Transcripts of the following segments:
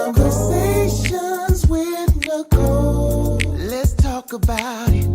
Conversations with Nicole. Let's talk about it.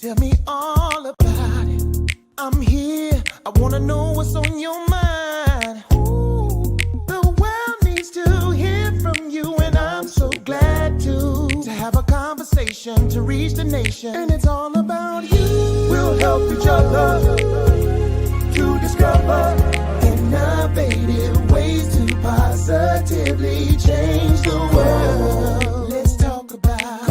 Tell me all about it. I'm here. I wanna know what's on your mind. Ooh, the world needs to hear from you, and I'm so glad to have a conversation to reach the nation. And it's all about you. We'll help each other to discover innovative ways to positively change the world. Let's talk about,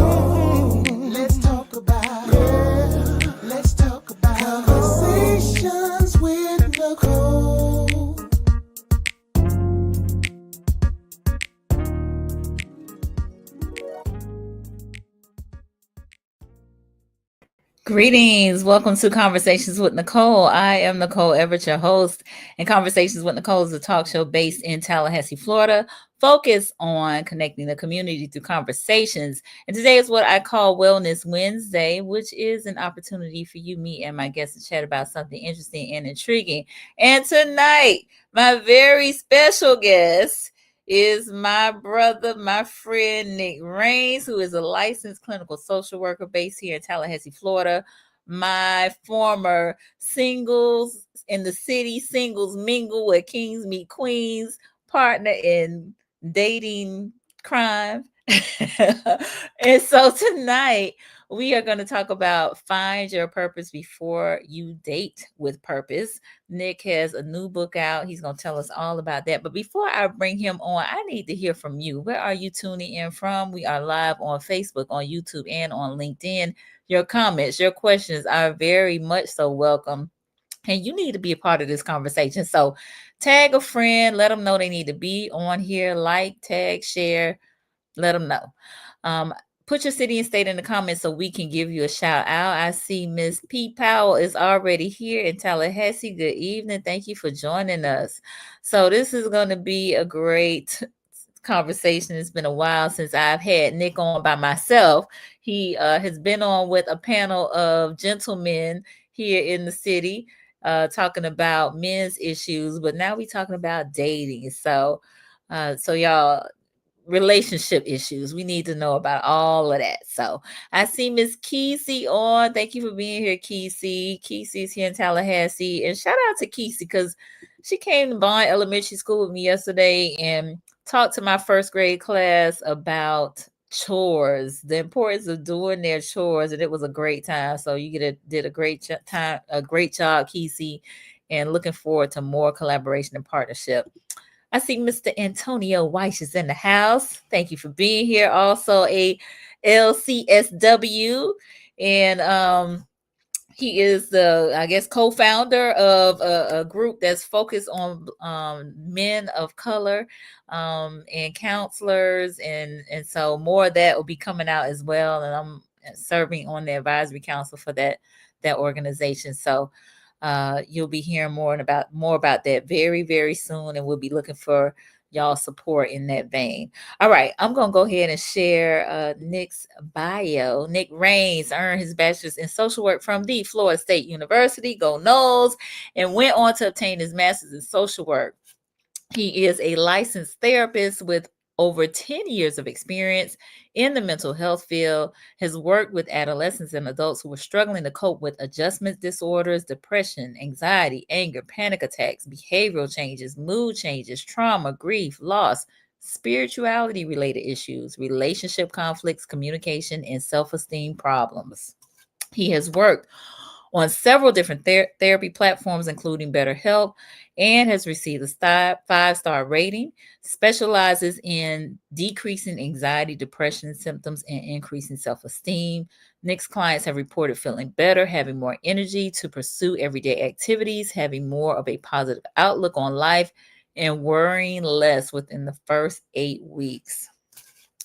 let's talk about, yeah. Let's talk about conversations with Nicole. Greetings. Welcome to Conversations with Nicole. I am Nicole Everett, your host, and Conversations with Nicole is a talk show based in Tallahassee, Florida, focused on connecting the community through conversations. And today is what I call Wellness Wednesday, which is an opportunity for you, me, and my guests to chat about something interesting and intriguing. And tonight, my very special guest is my brother, my friend, Nick Rains, who is a licensed clinical social worker based here in Tallahassee, Florida. My former singles in the city, singles mingle where kings meet queens, partner in dating crime. And so tonight, we are going to talk about find your purpose before you date with purpose. Nick has a new book out. He's going to tell us all about that. But before I bring him on, I need to hear from you. Where are you tuning in from? We are live on Facebook, on YouTube, and on LinkedIn. Your comments, your questions are very much so welcome. And you need to be a part of this conversation. So tag a friend, let them know they need to be on here, like, tag, share, let them know. Put your city and state in the comments so we can give you a shout out. I see Miss P. Powell is already here in Tallahassee. Good evening. Thank you for joining us. So this is going to be a great conversation. It's been a while since I've had Nick on by myself. He has been on with a panel of gentlemen here in the city talking about men's issues, but now we're talking about dating. So y'all, relationship issues. We need to know about all of that. So I see Miss Kesey on. Thank you for being here, Kesey. Kesey's here in Tallahassee. And shout out to Kesey because she came to Bond Elementary School with me yesterday and talked to my first grade class about chores, the importance of doing their chores, and it was a great time. So you did a great job, Kesey, and looking forward to more collaboration and partnership. I see Mr. Antonio Weiss is in the house. Thank you for being here. Also a LCSW, and he is the, I guess, co-founder of a group that's focused on men of color and counselors, and so more of that will be coming out as well. And I'm serving on the advisory council for that organization. So you'll be hearing more about that very, very soon, and we'll be looking for y'all support in that vein. All right, I'm gonna go ahead and share Nick's bio. Nick Rains earned his bachelor's in social work from the Florida State University, go Noles, and went on to obtain his master's in social work. He is a licensed therapist with over 10 years of experience in the mental health field, has worked with adolescents and adults who are struggling to cope with adjustment disorders, depression, anxiety, anger, panic attacks, behavioral changes, mood changes, trauma, grief, loss, spirituality related issues, relationship conflicts, communication, and self-esteem problems. He has worked on several different therapy platforms, including BetterHelp, and has received a 5-star rating, specializes in decreasing anxiety, depression symptoms, and increasing self-esteem. Nick's clients have reported feeling better, having more energy to pursue everyday activities, having more of a positive outlook on life, and worrying less within the first 8 weeks.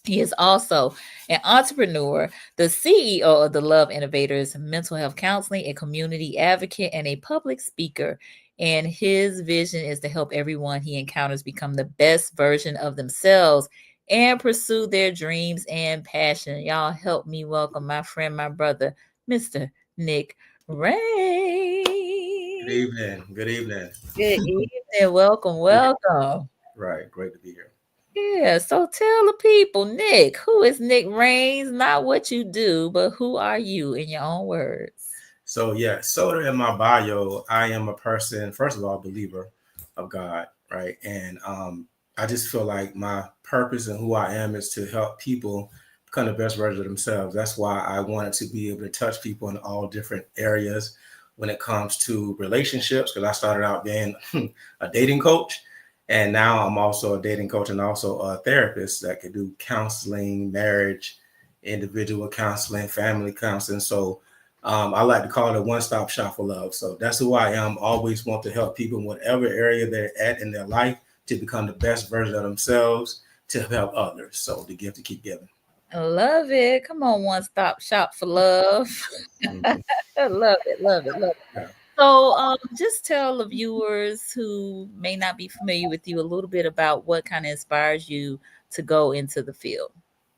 He is also an entrepreneur, the CEO of the Love Innovators Mental Health Counseling, a community advocate, and a public speaker. And his vision is to help everyone he encounters become the best version of themselves and pursue their dreams and passion. Y'all help me welcome my friend, my brother, Mr. Nick Ray. Good evening. Good evening. Good evening. Welcome. Right. Great to be here. Yeah, so tell the people, Nick, who is Nick Rains? Not what you do, but who are you in your own words? So yeah, so in my bio, I am a person, first of all, believer of God, right? And I just feel like my purpose and who I am is to help people become the best version of themselves. That's why I wanted to be able to touch people in all different areas when it comes to relationships, because I started out being a dating coach. And now I'm also a dating coach and also a therapist that can do counseling, marriage, individual counseling, family counseling. So I like to call it a one-stop shop for love. So that's who I am. Always want to help people in whatever area they're at in their life to become the best version of themselves to help others. So the gift to keep giving. I love it. Come on, one stop shop for love. Mhm. I love it, love it, love it. Yeah. So, just tell the viewers who may not be familiar with you a little bit about what kind of inspires you to go into the field.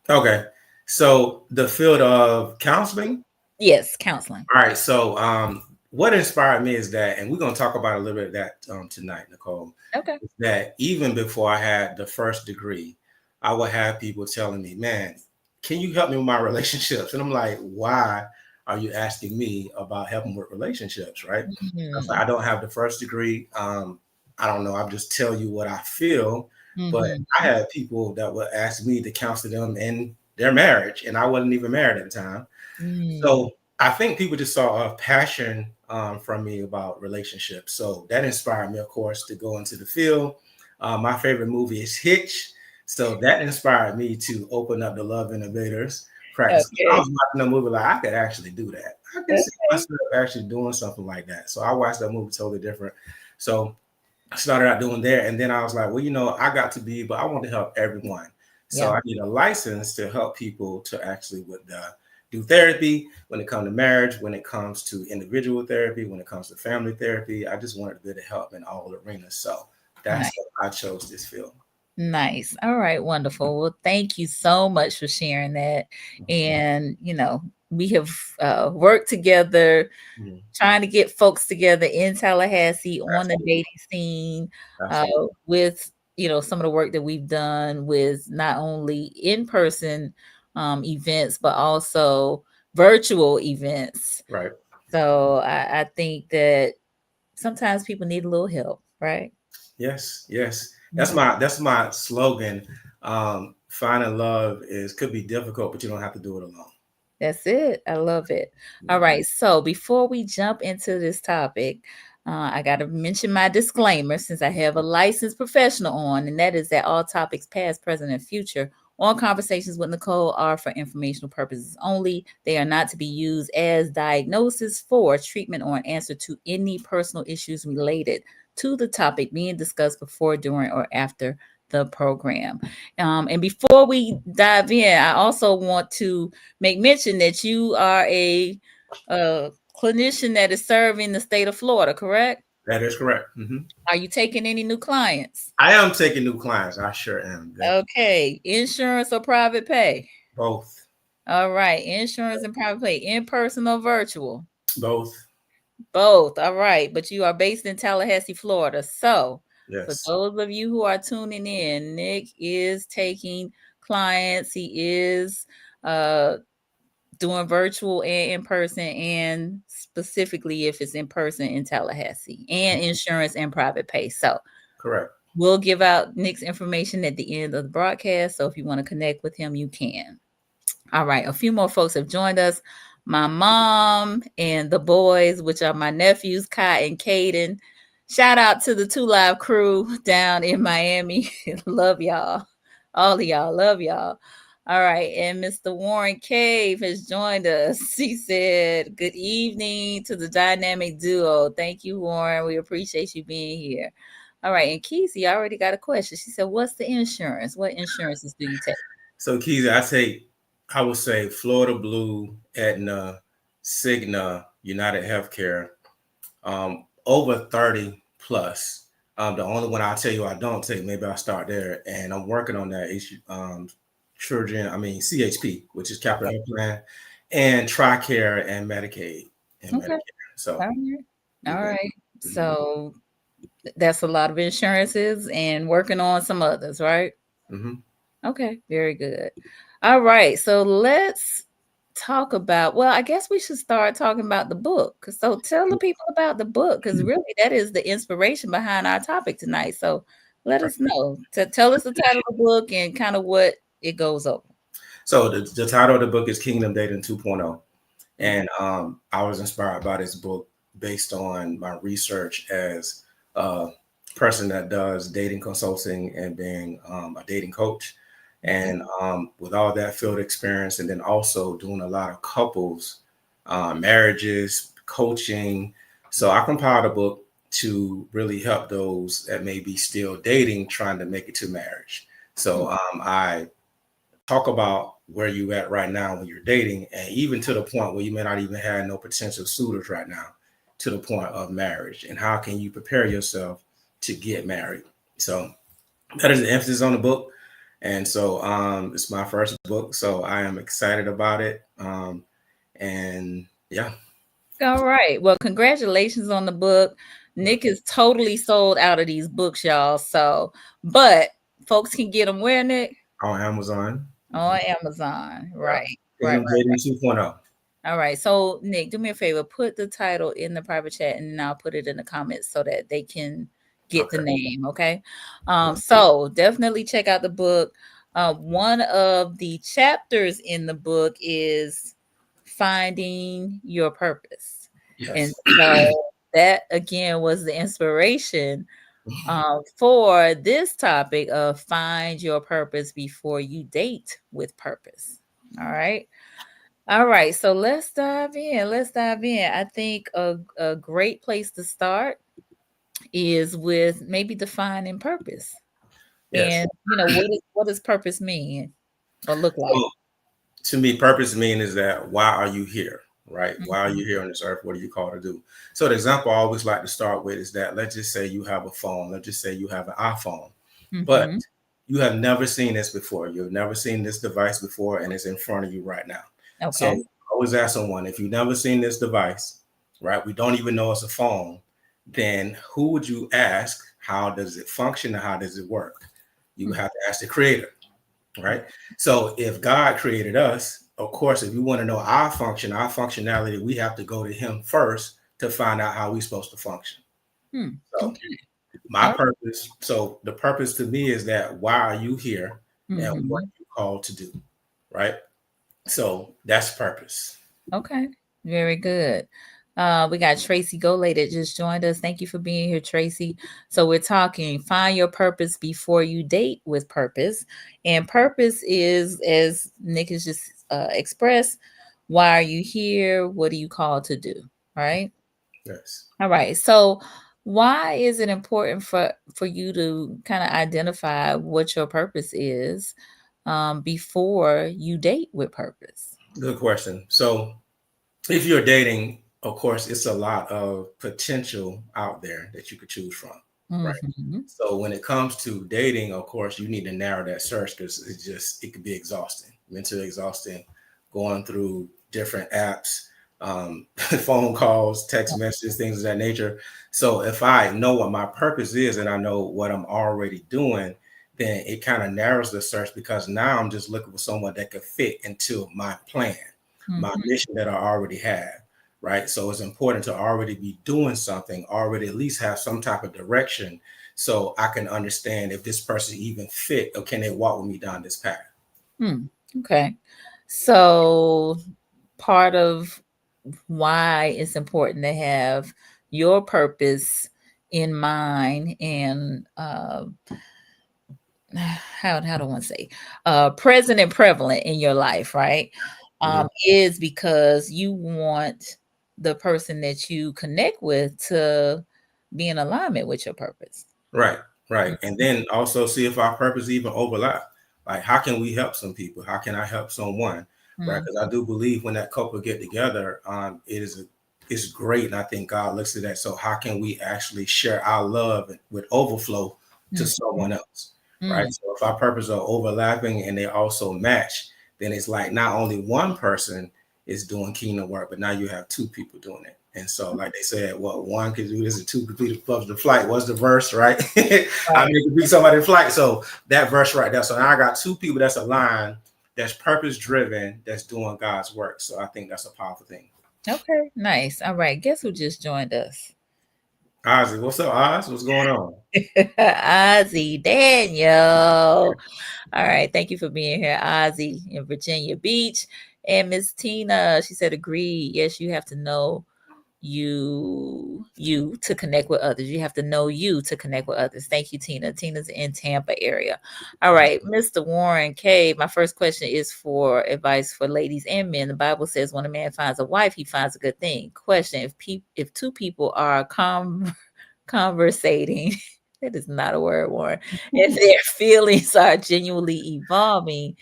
Okay. So the field of counseling. Yes, counseling. All right. So what inspired me is that, and we're going to talk about a little bit of that tonight, Nicole. Okay. That even before I had the first degree, I would have people telling me, "Man, can you help me with my relationships?" And I'm like, "Why are you asking me about helping with relationships?" Right? I was like, Mhm. I don't have the first degree. I don't know. I'm just tell you what I feel. But Mhm. I had people that would ask me to counsel them in their marriage, and I wasn't even married at the time. Mm. So I think people just saw a passion from me about relationships. So that inspired me, of course, to go into the field. My favorite movie is Hitch. So that inspired me to open up the Love Innovators practice. I Okay. was watching the movie like I could actually do that. I can see Okay. myself actually doing something like that. So I watched that movie totally different. So I started out doing there, and then I was like, well, I got to be, but I want to help everyone. So Yeah. I need a license to help people to actually do therapy when it comes to marriage, when it comes to individual therapy, when it comes to family therapy. I just wanted to be able to help in all arenas. So that's Nice. why I chose this field. Nice. All right, wonderful. Well, thank you so much for sharing that. And, we have worked together Mhm. trying to get folks together in Tallahassee on the Absolutely. dating scene, uh, Absolutely. with some of the work that we've done with not only in-person events but also virtual events. Right. So I think that sometimes people need a little help, right? Yes. Yes. That's Yeah. my slogan. Finding love is could be difficult, but you don't have to do it alone. That's it. I love it. All Mhm. right. So before we jump into this topic, I got to mention my disclaimer since I have a licensed professional on, and that is that all topics, past, present, and future, on Conversations with Nicole are for informational purposes only. They are not to be used as diagnosis for treatment or an answer to any personal issues related to the topic being discussed before, during, or after the program. And before we dive in, I also want to make mention that you are a clinician that is serving the state of Florida, correct? That is correct. Are you taking any new clients? I am taking new clients. I sure am. Okay, insurance or private pay? Both. All right, insurance and private pay, in person or virtual? Both. Both. All right, but you are based in Tallahassee, Florida. So, for Yes. those of you who are tuning in, Nick is taking clients. He is uh doing virtual and in person, and specifically if it's in person in Tallahassee, and insurance and private pay. So Correct. we'll give out Nick's information at the end of the broadcast. So if you want to connect with him, you can. All right, a few more folks have joined us. My mom and the boys, which are my nephews, Kai and Caden. Shout out to the Two Live crew down in Miami. Love y'all. All of y'all. Love y'all. All right. And Mr. Warren Cave has joined us. He said, good evening to the dynamic duo. Thank you, Warren. We appreciate you being here. All right. And Kesey already got a question. She said, what's the insurance? What insurances do you take? So Keys, I would say Florida Blue, Aetna, Cigna, United Healthcare, over 30 plus. The only one I'll tell you I don't take, maybe I'll start there. And I'm working on that issue. CHP, which is Capital Health Plan, and TRICARE and Medicaid and Okay. Medicare. So All right. we All go. right. Mhm. So that's a lot of insurances and working on some others, right? Hmm. Okay, very good. All right, so let's talk about, well, I guess we should start talking about the book. So tell the people about the book, because really that is the inspiration behind our topic tonight. So let us know. Tell us the title of the book and kind of what it goes over. So the title of the book is Kingdom Dating 2.0. Mhm. And I was inspired by this book based on my research as a person that does dating consulting and being a dating coach. Okay. And with all that field experience, and then also doing a lot of couples, marriages, coaching. So I compiled a book to really help those that may be still dating, trying to make it to marriage. So I talk about where you at right now when you're dating, and even to the point where you may not even have no potential suitors right now, to the point of marriage, and how can you prepare yourself to get married. So that is the emphasis on the book. And so it's my first book, so I am excited about it. And yeah. All right. Well, congratulations on the book. Nick is totally sold out of these books, y'all. So, but folks can get them where, Nick? On Amazon. On Amazon. Yeah. Right. Right. Kingdom Dating 2.0. All right. So, Nick, do me a favor. Put the title in the private chat and I'll put it in the comments so that they can get the Okay. name. Okay. So definitely check out the book. One of the chapters in the book is finding your purpose. And Yes. so that again was the inspiration for this topic of find your purpose before you date with purpose. All right. All right, so let's dive in. Let's dive in. I think a great place to start is with maybe defining purpose. Yes. And what does purpose mean or look like? Well, to me, purpose mean is that why are you here, right? Why are Mhm, you here on this earth? What are you called to do? So the example I always like to start with is that let's just say you have a phone. Let's just say you have an iPhone, but mhm. you have never seen this before. You've never seen this device before, and it's in front of you right now. So Okay. I always ask someone, if you've never seen this device, right? We don't even know it's a phone. Then who would you ask? How does it function and how does it work? You Hmm, have to ask the creator, right? So if God created us, of course, if you want to know our function, our functionality, we have to go to Him first to find out how we're supposed to function. hmm. So Okay. my All right. purpose, so the purpose to me is that why are you here and what Mhm. you called to do, right? So that's purpose. Okay. Very good. We got Tracy Golay that just joined us. Thank you for being here, Tracy. So we're talking find your purpose before you date with purpose. And purpose is, as Nick has just expressed, why are you here? What are you called to do? Right. Yes. All right. So why is it important for you to kind of identify what your purpose is before you date with purpose? Good question. So if you're dating, of course, it's a lot of potential out there that you could choose from, right? Mhm. So when it comes to dating, of course, you need to narrow that search because it could be exhausting, mentally exhausting, going through different apps, phone calls, text messages, things of that nature. So if I know what my purpose is and I know what I'm already doing, then it kind of narrows the search because now I'm just looking for someone that could fit into my plan, my Mhm. mission that I already have. Right. So it's important to already be doing something, already at least have some type of direction so I can understand if this person even fit or can they walk with me down this path. Hmm. Okay. So part of why it's important to have your purpose in mind and how do I want to say present and prevalent in your life, right? Mhm. Is because you want the person that you connect with to be in alignment with your purpose. Right, right. And then also see if our purpose even overlap. Like, how can we help some people? How can I help someone? Right. Mhm. Because I do believe when that couple get together, it's great. And I think God looks at that. So how can we actually share our love with overflow to Mhm. someone else? Right. Mm. So if our purposes are overlapping and they also match, then it's like not only one person is doing kingdom work, but now you have two people doing it. And so, like they said, well, one can do this and two complete the flight. What's the verse, right? I Right. mean, it could be somebody in flight. So that verse right there. So now I got two people that's aligned, that's purpose driven, that's doing God's work. So I think that's a powerful thing. Okay, nice. All right. Guess who just joined us? Ozzy, what's up, Oz? What's going on? Ozzy Daniel. All right. Thank you for being here, Ozzy in Virginia Beach. And Miss Tina, she said, agree. Yes, you have to know you to connect with others. You have to know you to connect with others. Thank you, Tina. Tina's in Tampa area. All right, Mr. Warren K. My first question is for advice for ladies and men. The Bible says when a man finds a wife, he finds a good thing. Question: if two people are conversating, that is not a word, Warren. If their feelings are genuinely evolving,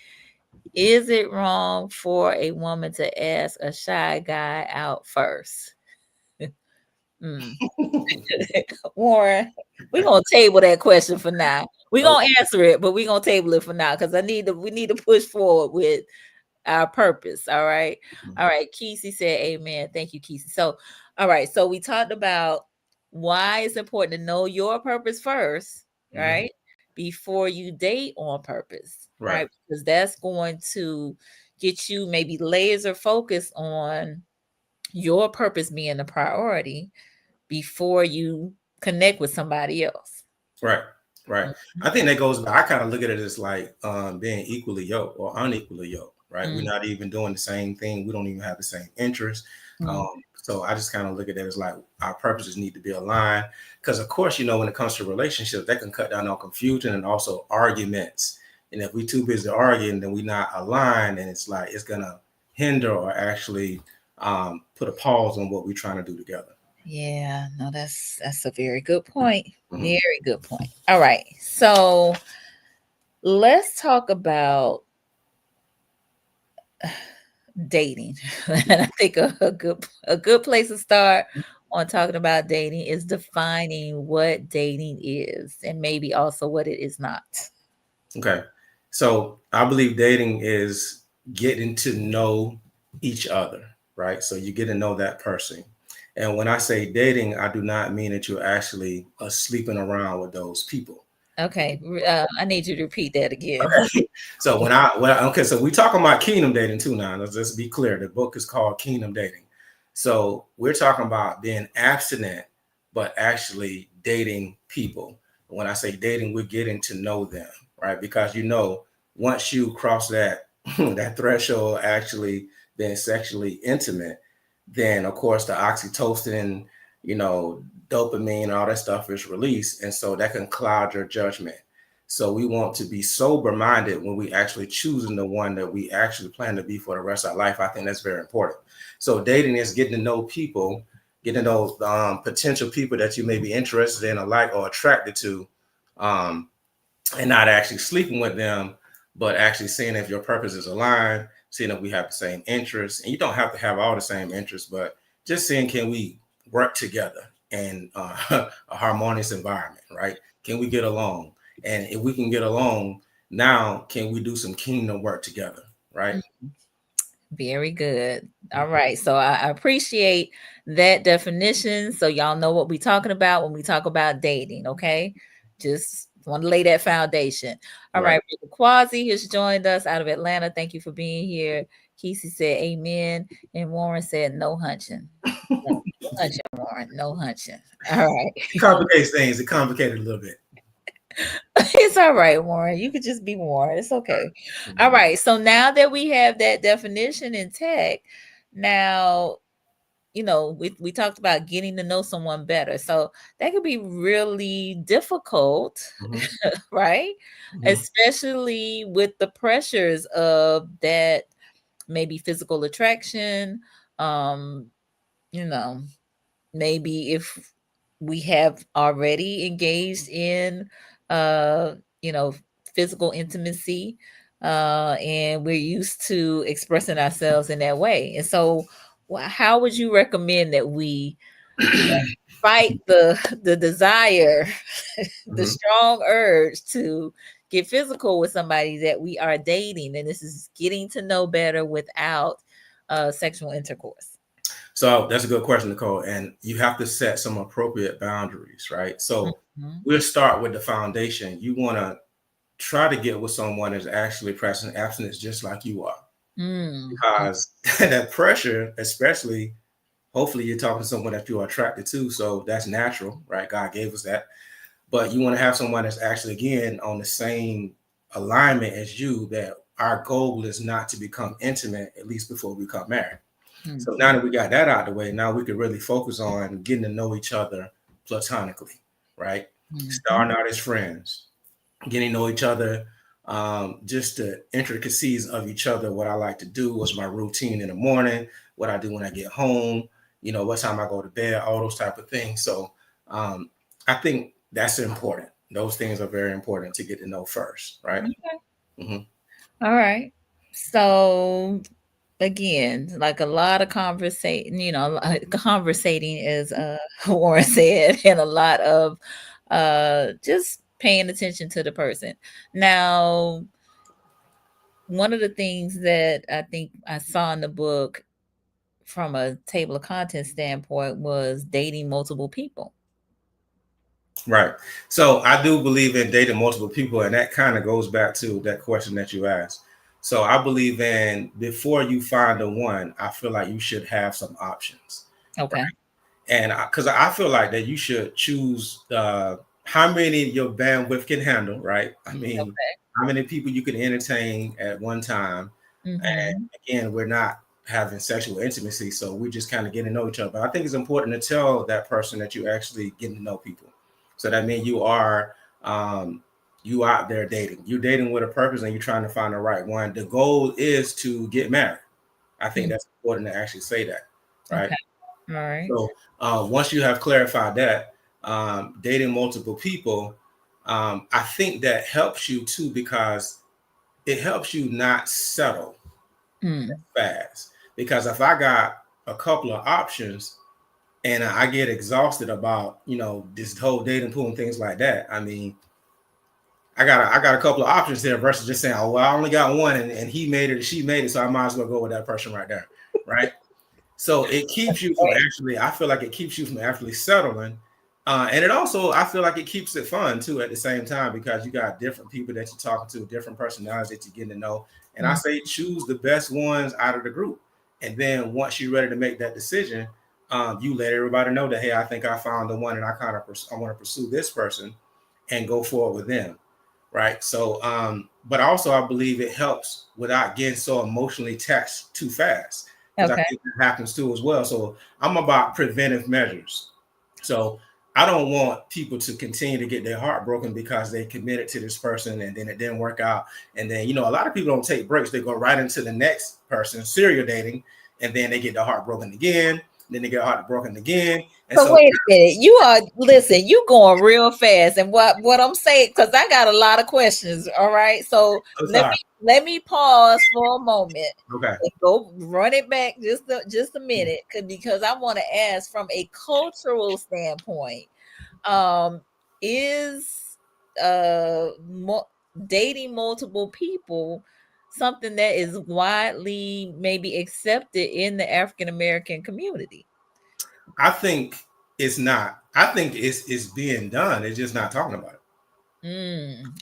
is it wrong for a woman to ask a shy guy out first? Warren, we're gonna table that question for now. We're gonna answer it, but we're gonna table it for now because we need to push forward with our purpose. All right. All right. Kesey said amen. Thank you, Kesey. So all right. So we talked about why it's important to know your purpose first, right? Before you date on purpose, right? Because that's going to get you maybe laser focused on your purpose being the priority before you connect with somebody else. Right. I think that goes back. I kind of look at it as like being equally yoked or unequally yoked, right? We're not even doing the same thing. We don't even have the same interests. So I just kind of look at that as like our purposes need to be aligned. Because of course, when it comes to relationships, that can cut down on confusion and also arguments. And if we're too busy arguing, then we're not aligned, and it's like it's gonna hinder or actually put a pause on what we're trying to do together. Yeah, no, that's a very good point. Very good point. All right. So let's talk about dating. And I think a good place to start on talking about dating is defining what dating is and maybe also what it is not. Okay. So I believe dating is getting to know each other, right? So you get to know that person. And when I say dating, I do not mean that you're actually sleeping around with those people. Okay. I need you to repeat that again. Okay. So so we talking about kingdom dating too now. Let's be clear. The book is called Kingdom Dating. So we're talking about being abstinent, but actually dating people. When I say dating, we're getting to know them, right? Because once you cross that that threshold, actually being sexually intimate, then of course the oxytocin, dopamine, all that stuff is released, and so that can cloud your judgment. So we want to be sober minded when we actually choosing the one that we actually plan to be for the rest of our life. I think that's very important. So dating is getting to know people, getting to know potential people that you may be interested in or like or attracted to, and not actually sleeping with them, but actually seeing if your purpose is aligned, seeing if we have the same interests. And you don't have to have all the same interests, but just seeing, can we work together in a harmonious environment, right? Can we get along? And if we can get along, now can we do some kingdom work together, right? Very good. All right. So I appreciate that definition. So y'all know what we're talking about when we talk about dating. Okay. Just want to lay that foundation. All right. Quasi has joined us out of Atlanta. Thank you for being here. Kesey said amen. And Warren said no hunching. No hunching, Warren. No hunching. All right. It complicates things. It complicated a little bit. It's all right, Warren. You could just be Warren. It's okay. All right. So now that we have that definition intact, now, we talked about getting to know someone better. So that could be really difficult, right? Especially with the pressures of that maybe physical attraction. Maybe if we have already engaged in physical intimacy, and we're used to expressing ourselves in that way. And so how would you recommend that we fight the desire, the strong urge to get physical with somebody that we are dating, and this is getting to know better without sexual intercourse? So that's a good question, Nicole. And you have to set some appropriate boundaries, right? So Mhm. we'll start with the foundation. You want to try to get with someone that's actually pressing abstinence just like you are. Mm. Because that pressure, especially, hopefully you're talking to someone that you are attracted to. So that's natural, right? God gave us that. But you want to have someone that's actually, again, on the same alignment as you, that our goal is not to become intimate, at least before we become married. So now Mhm. that we got that out of the way, now we can really focus on getting to know each other platonically, right? Mhm. Starting out as friends, getting to know each other, just the intricacies of each other, what I like to do, what's my routine in the morning, what I do when I get home, what time I go to bed, all those type of things. So um, I think that's important. Those things are very important to get to know first, right? Okay. hmm All right. So again, like a lot of conversation, conversating is Warren said, and a lot of just paying attention to the person. Now, one of the things that I think I saw in the book from a table of contents standpoint was dating multiple people. Right. So I do believe in dating multiple people, and that kind of goes back to that question that you asked. So I believe in before you find the one, I feel like you should have some options, right? Okay. And because I feel like that you should choose how many your bandwidth can handle, right? I mean, Okay. how many people you can entertain at one time. And Mm-hmm. again, we're not having sexual intimacy, so we're just kind of getting to know each other. But I think it's important to tell that person that you actually getting to know people. So that means you out there dating. You're dating with a purpose, and you're trying to find the right one. The goal is to get married. I think that's important to actually say that, right? Okay. All right. So once you have clarified that, dating multiple people, I think that helps you too, because it helps you not settle Mm. fast. Because if I got a couple of options and I get exhausted about this whole dating pool and things like that, I mean, I got a couple of options there versus just saying, oh well, I only got one, and he made it or she made it, so I might as well go with that person right there, right? So it keeps you from actually, I feel like it keeps you from actually settling. And it also, I feel like it keeps it fun too at the same time, because you got different people that you're talking to, different personalities that you're getting to know. And I Mm. say choose the best ones out of the group. And then once you're ready to make that decision, you let everybody know that, hey, I think I found the one, and I want to pursue this person and go forward with them. Right. So, but also I believe it helps without getting so emotionally attached too fast, because I Okay. think that happens too as well. So I'm about preventive measures. So I don't want people to continue to get their heart broken because they committed to this person and then it didn't work out. And then, a lot of people don't take breaks. They go right into the next person, serial dating, and then they get their heart broken again. Then they get heart broken again. And So so wait a minute. You are listen, you going real fast. And what I'm saying, because I got a lot of questions. All right. So I'm let sorry. me let me pause for a moment Okay. and go run it back just a minute. Because I want to ask from a cultural standpoint, is dating multiple people something that is widely maybe accepted in the African American community? I think it's not. I think it's being done. It's just not talking about it.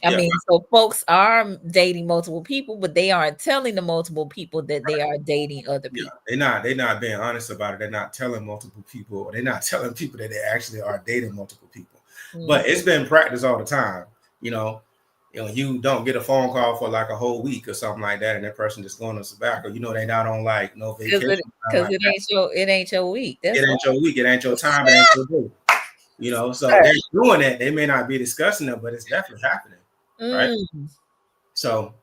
I Yeah, mean, so folks are dating multiple people, but they aren't telling the multiple people that they are dating other yeah. people. They're not being honest about it. They're not telling multiple people, or they're not telling people that they actually are dating multiple people. Mm. But it's been practiced all the time. You know, you don't get a phone call for like a whole week or something like that, and that person just going on sabbatical. They not on like no Because vacation, nothing because like that. it ain't your week. It That's why. ain't your week. It ain't your time. It ain't your day. So they're doing it. They may not be discussing it, but it's definitely happening, right? Mm. So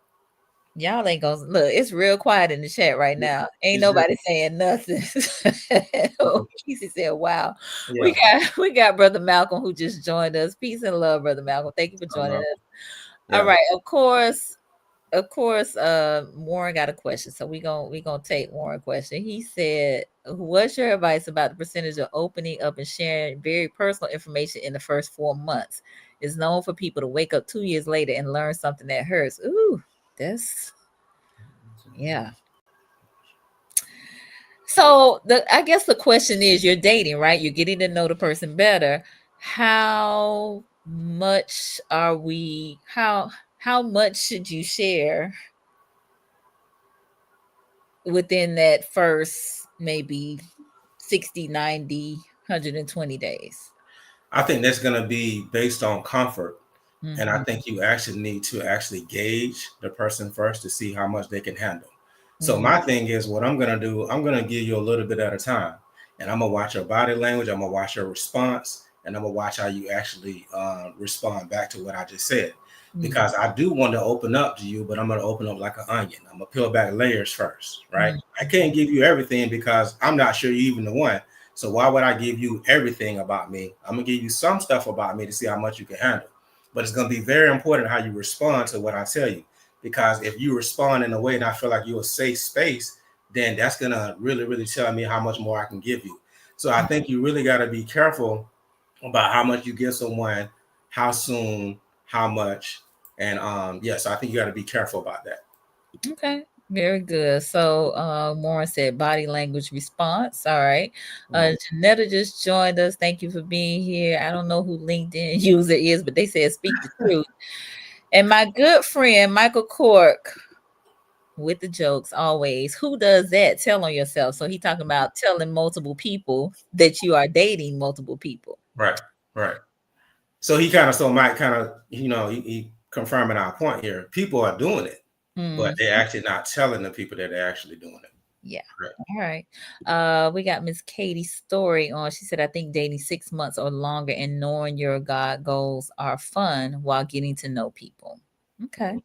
Y'all ain't gonna look. It's real quiet in the chat right now. Ain't it's real. nobody saying nothing. Oh, Kesey said, "Wow, we Yeah. got brother Malcolm who just joined us. Peace and love, brother Malcolm. Thank you for joining us. All Yeah. right, of course, Warren got a question, so we gonna take Warren question. He said, "What's your advice about the percentage of opening up and sharing very personal information in the first 4 months? It's known for people to wake up 2 years later and learn something that hurts." Ooh, that's yeah. So I guess the question is, you're dating, right? You're getting to know the person better. How much are we how much should you share within that first maybe 60, 90, 120 days? I think that's going to be based on comfort. And I Mhm, think you actually need to actually gauge the person first to see how much they can handle. So mhm, my thing is what I'm gonna do, I'm gonna give you a little bit at a time. And I'm gonna watch your body language, I'm gonna watch your response, and I'm gonna watch how you actually respond back to what I just said. mhm, Because I do want to open up to you, but I'm gonna open up like an onion. I'm gonna peel back layers first, right? mhm, I can't give you everything because I'm not sure you're even the one. So why would I give you everything about me? I'm gonna give you some stuff about me to see how much you can handle. But it's gonna be very important how you respond to what I tell you. Because if you respond in a way and I feel like you're a safe space, then that's gonna really, really tell me how much more I can give you. So I think you really gotta be careful about how much you give someone, how soon, how much. And yes, I think you gotta be careful about that. okay, very good. So Warren said body language response. All right. Mhm. Janetta just joined us. Thank you for being here. I don't know who LinkedIn user is, but they said speak the truth. And my good friend Michael Cork with the jokes always. Who does that? Tell on yourself. So he talking about telling multiple people that you are dating multiple people. Right, right. So he kind of so Mike kind of, he confirming our point here. People are doing it, but Mm, they're actually not telling the people that they're actually doing it. yeah. Right. All right. We got Miss Katie's story on. She said, I think dating 6 months or longer and knowing your God goals are fun while getting to know people. Okay.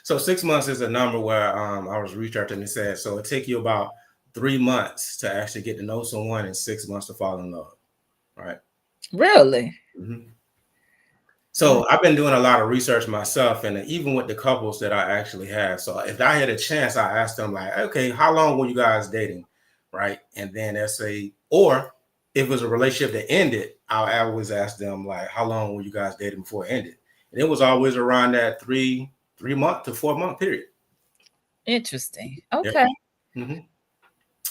So 6 months is a number where I was researching and it said so it take you about 3 months to actually get to know someone and 6 months to fall in love. Right. Really? Mhm. Mm, So I've been doing a lot of research myself, and even with the couples that I actually have. So if I had a chance, I asked them like, "Okay, how long were you guys dating?" Right, and then they say, or if it was a relationship that ended, I always ask them like, "How long were you guys dating before it ended?" And it was always around that three month to 4 month period. interesting. Yep. Okay. hmm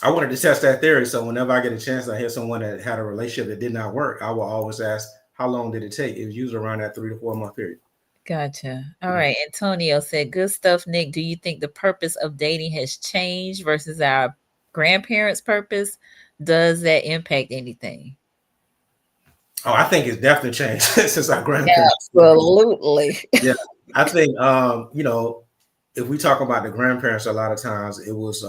I wanted to test that theory, so whenever I get a chance, I hear someone that had a relationship that did not work, I will always ask, "How long did it take?" It was usually around that 3 to 4 month period. Gotcha. All right. Antonio said, good stuff, Nick. Do you think the purpose of dating has changed versus our grandparents' purpose? Does that impact anything? Oh, I think it's definitely changed since our grandparents. Absolutely. Yeah, I think if we talk about the grandparents, a lot of times it was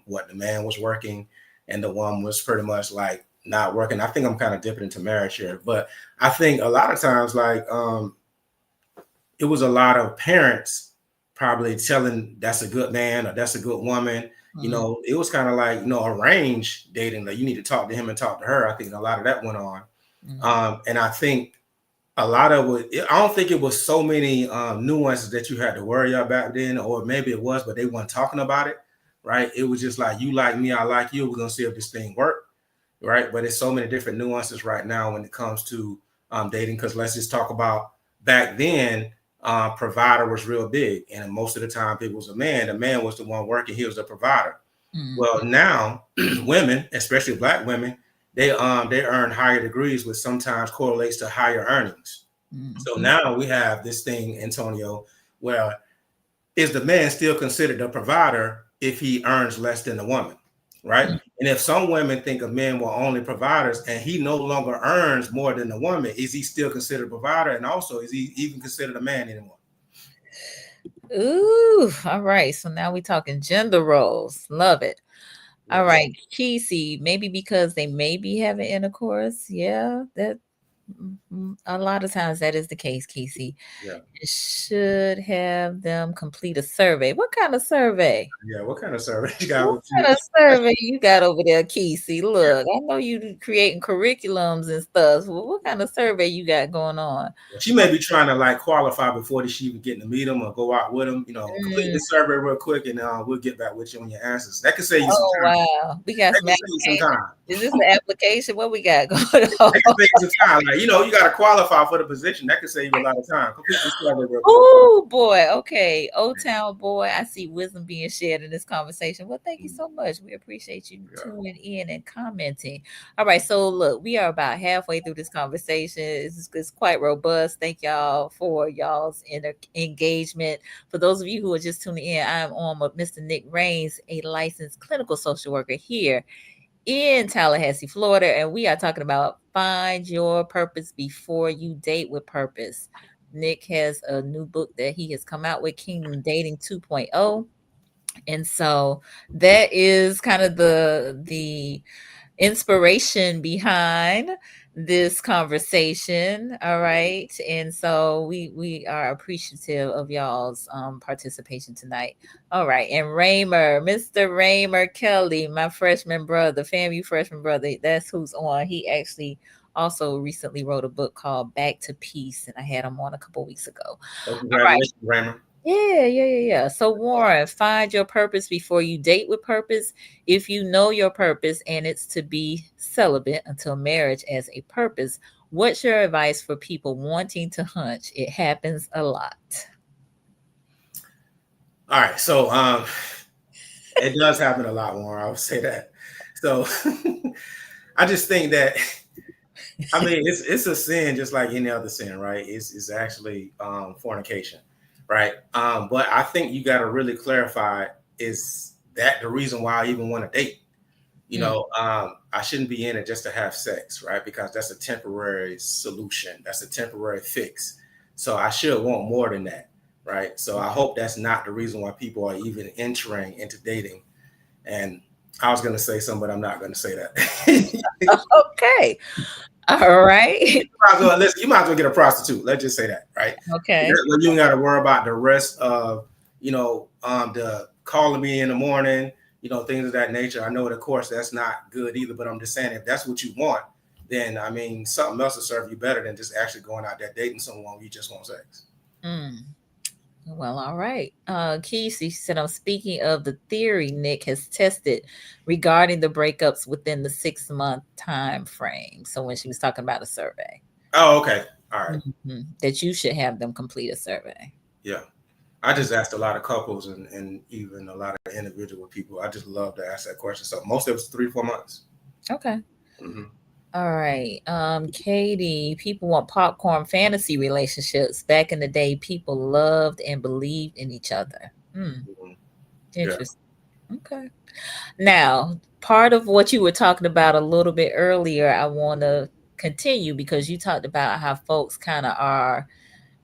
what the man was working and the woman was pretty much like not working. I think I'm kind of dipping into marriage here, but I think a lot of times like it was a lot of parents probably telling that's a good man or that's a good woman. Mm, It was kind of like arranged dating. Like you need to talk to him and talk to her. I think a lot of that went on. mm, And I think a lot of it, I don't think it was so many nuances that you had to worry about back then, or maybe it was, but they weren't talking about it, right? It was just like, you like me, I like you. We're going to see if this thing works, right? But it's so many different nuances right now when it comes to dating, because let's just talk about back then, provider was real big. And most of the time, it was a man. The man was the one working, he was the provider. mm, Well, now women, especially black women, they earn higher degrees, which sometimes correlates to higher earnings. So mm, now we have this thing, Antonio, where is the man still considered a provider if he earns less than the woman, right? mm. And if some women think of men were only providers and he no longer earns more than the woman, is he still considered a provider? And also, is he even considered a man anymore? Ooh, all right. So now we talking gender roles. Love it. All Yes. right, Kesey, maybe because they may be having intercourse. Yeah, that a lot of times that is the case, Kesey. Yeah. It should have them complete a survey. What kind of survey? Yeah. What kind of service you got What with you? kind of survey you got over there, Kesey? Look, I know you creating curriculums and stuff. Well, what kind of survey you got going on? She may be trying to like qualify before she even getting to meet him or go out with him. Complete Mm, the survey real quick, and we'll get back with you on your answers. That could save you some oh time. wow, we got That some could save you some applications. time. Is this an application? What we got going on? That can save you some time. Like, you got to qualify for the position. That can save you a lot of time. Complete this survey real quick. Oh boy. Okay. Old Town boy. I see wisdom being shared in this conversation. Well, thank you so much. We appreciate you Yeah. tuning in and commenting. All right. So look, we are about halfway through this conversation. It's quite robust. Thank y'all for y'all's engagement. For those of you who are just tuning in, I'm on with Mr. Nick Rains, a licensed clinical social worker here in Tallahassee, Florida, and we are talking about find your purpose before you date with purpose. Nick has a new book that he has come out with, Kingdom Dating 2.0. And so that is kind of the inspiration behind this conversation. All right. And so we are appreciative of y'all's participation tonight. All right. And Raymer, Mr. Raymer Kelly, my freshman brother, FAMU freshman brother, that's who's on. He actually also recently wrote a book called Back to Peace, and I had him on a couple weeks ago. Well, All right. congratulations, Raymond. Yeah. So, Warren, find your purpose before you date with purpose. If you know your purpose and it's to be celibate until marriage as a purpose, what's your advice for people wanting to hunch? It happens a lot. All right. So it does happen a lot, Warren. I would say that. So I just think that it's a sin just like any other sin, right? It's actually fornication, right? But I think you got to really clarify, is that the reason why I even want to date? I shouldn't be in it just to have sex, right? Because that's a temporary solution. That's a temporary fix. So I should want more than that, right? So I hope that's not the reason why people are even entering into dating. And I was going to say something, but I'm not going to say that. Okay. All right. You might as well get a prostitute. Let's just say that, right? Okay. You ain't got to worry about the rest of, the calling me in the morning, things of that nature. I know, of course, that's not good either, but I'm just saying, if that's what you want, then, something else will serve you better than just actually going out there dating someone you just want sex. Well, all right. Kesey said, I'm speaking of the theory Nick has tested regarding the breakups within the 6-month time frame. So when she was talking about a survey. Oh, okay. All right. That you should have them complete a survey. Yeah. I just asked a lot of couples and even a lot of individual people. I just love to ask that question. So most of it's 3-4 months. Okay. All right. Katie, people want popcorn fantasy relationships. Back in the day, people loved and believed in each other. Interesting. Yeah. Okay. Now, part of what you were talking about a little bit earlier, I want to continue because you talked about how folks kind of are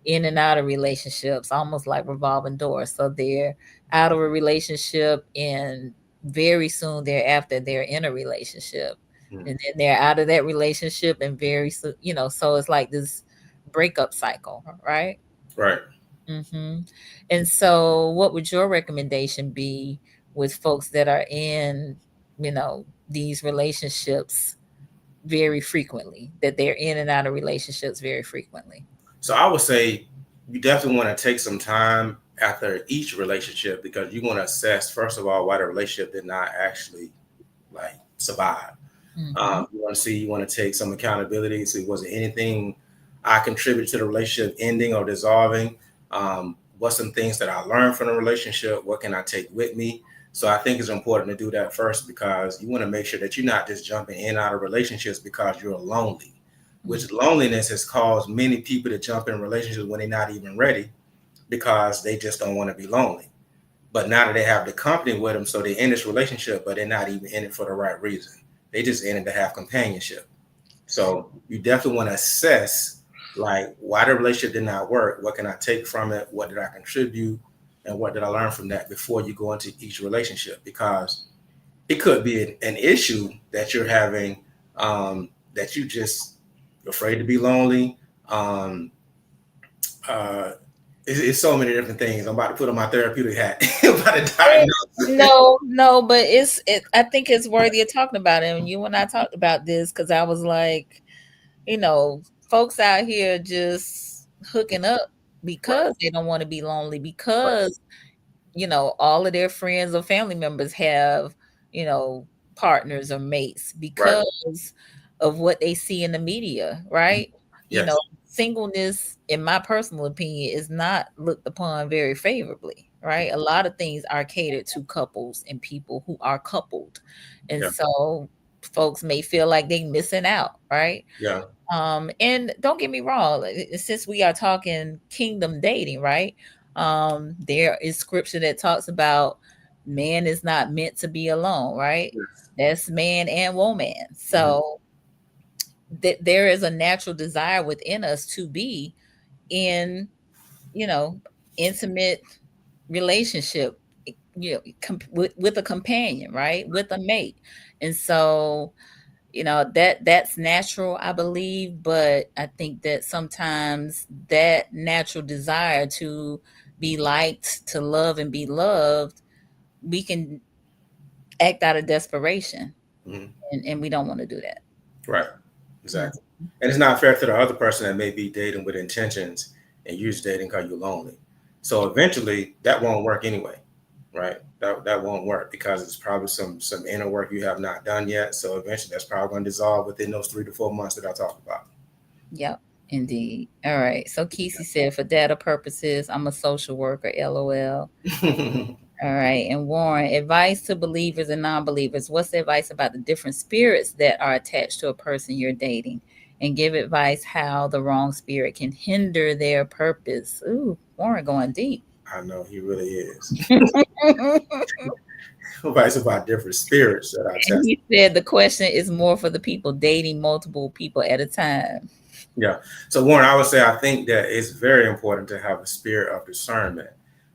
in and out of relationships, almost like revolving doors. So they're out of a relationship and very soon thereafter they're in a relationship. And then they're out of that relationship and very soon, so it's like this breakup cycle, right? Right. And so what would your recommendation be with folks that are in, these relationships very frequently, that they're in and out of relationships very frequently? So I would say you definitely want to take some time after each relationship, because you want to assess, first of all, why the relationship did not actually survive. You want to take some accountability. See, was it anything I contributed to the relationship ending or dissolving? What's some things that I learned from the relationship? What can I take with me? So I think it's important to do that first, because you want to make sure that you're not just jumping in and out of relationships because you're lonely, which loneliness has caused many people to jump in relationships when they're not even ready, because they just don't want to be lonely. But now that they have the company with them, so they're in this relationship, but they're not even in it for the right reason. They just in it to have companionship. So you definitely want to assess why the relationship did not work. What can I take from it? What did I contribute? And what did I learn from that before you go into each relationship? Because it could be an issue that you're having, that you just afraid to be lonely. It's so many different things. I'm about to put on my therapeutic hat. No, but I think it's worthy of talking about it. And you and I talked about this because I was like, folks out here just hooking up because they don't want to be lonely, because all of their friends or family members have partners or mates Right. because of what they see in the media, right? You Yes. know, singleness, in my personal opinion, is not looked upon very favorably, right? A lot of things are catered to couples and people who are coupled. And Yeah. so folks may feel like they missing out, right? Yeah. And don't get me wrong, since we are talking kingdom dating, right? There is scripture that talks about man is not meant to be alone, right? Yes. That's man and woman. Mhm. So there is a natural desire within us to be in, you know, intimate relationship, with a companion, right? With a mate. And so that's natural, I believe, but I think that sometimes that natural desire to be liked, to love and be loved, we can act out of desperation, Mhm. and we don't want to do that. Right. Mm. Exactly. And it's not fair to the other person that may be dating with intentions and you're just dating because you're lonely. So eventually that won't work anyway. Right. That won't work because it's probably some inner work you have not done yet. So eventually that's probably going to dissolve within those 3 to 4 months that I talked about. Yep, indeed. All right. So Kesey said, for data purposes, I'm a social worker. LOL. All right. And Warren, advice to believers and non-believers. What's the advice about the different spirits that are attached to a person you're dating? And give advice how the wrong spirit can hinder their purpose. Ooh, Warren going deep. I know he really is. Advice about different spirits that I And test. he said the question is more for the people dating multiple people at a time. Yeah. So Warren, I would say I think that it's very important to have a spirit of discernment,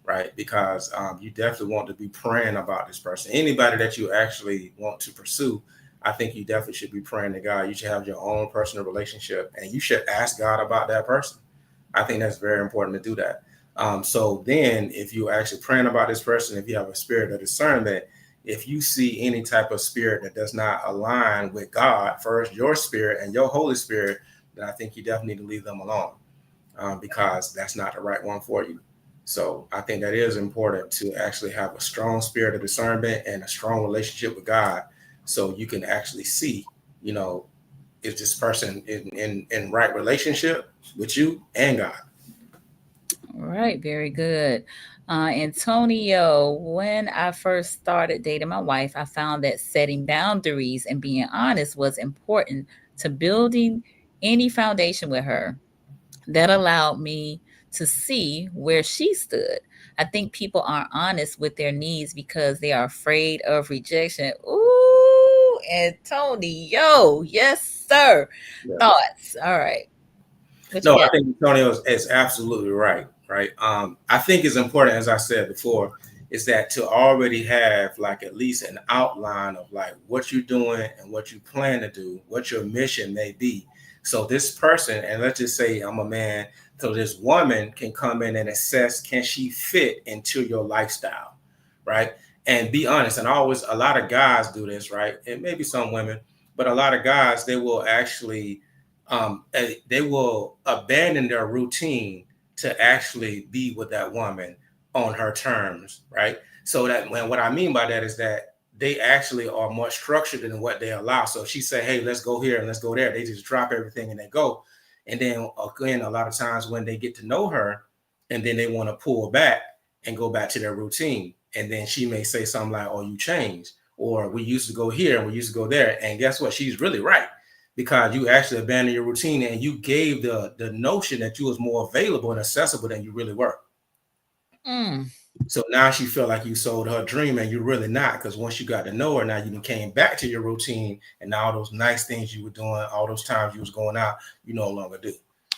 right? Because you definitely want to be praying about this person. Anybody that you actually want to pursue, I think you definitely should be praying to God. You should have your own personal relationship, and you should ask God about that person. I think that's very important to do that. So then, if you actually praying about this person, if you have a spirit of discernment, if you see any type of spirit that does not align with God, first your spirit and your Holy Spirit, then I think you definitely need to leave them alone because that's not the right one for you. So I think that is important to actually have a strong spirit of discernment and a strong relationship with God, so you can actually see, you know, is this person in right relationship with you and God. All right, very good. Antonio, when I first started dating my wife, I found that setting boundaries and being honest was important to building any foundation with her. That allowed me to see where she stood. I think people aren't honest with their needs because they are afraid of rejection. Ooh, Antonio, yes, sir. Yeah. Thoughts. All right. What you No, I got? think Antonio is absolutely right. Right. I think it's important, as I said before, is that to already have like at least an outline of like what you're doing and what you plan to do, what your mission may be. So this person, and let's just say I'm a man, so this woman can come in and assess, can she fit into your lifestyle, right? And be honest. And always, a lot of guys do this, right? And maybe some women, but a lot of guys, they will actually they will abandon their routine to actually be with that woman on her terms, right? So that when what I mean by that is that they actually are more structured than what they allow. So if she say, "Hey, let's go here and let's go there," they just drop everything and they go. And then again, a lot of times when they get to know her, and then they want to pull back and go back to their routine, and then she may say something like, "Oh, you changed," or "We used to go here and we used to go there," and guess what? She's really right because you actually abandoned your routine and you gave the notion that you was more available and accessible than you really were. Mm. So now she felt like you sold her dream and you're really not, because once you got to know her, now you came back to your routine and now all those nice things you were doing, all those times you was going out, you no longer do.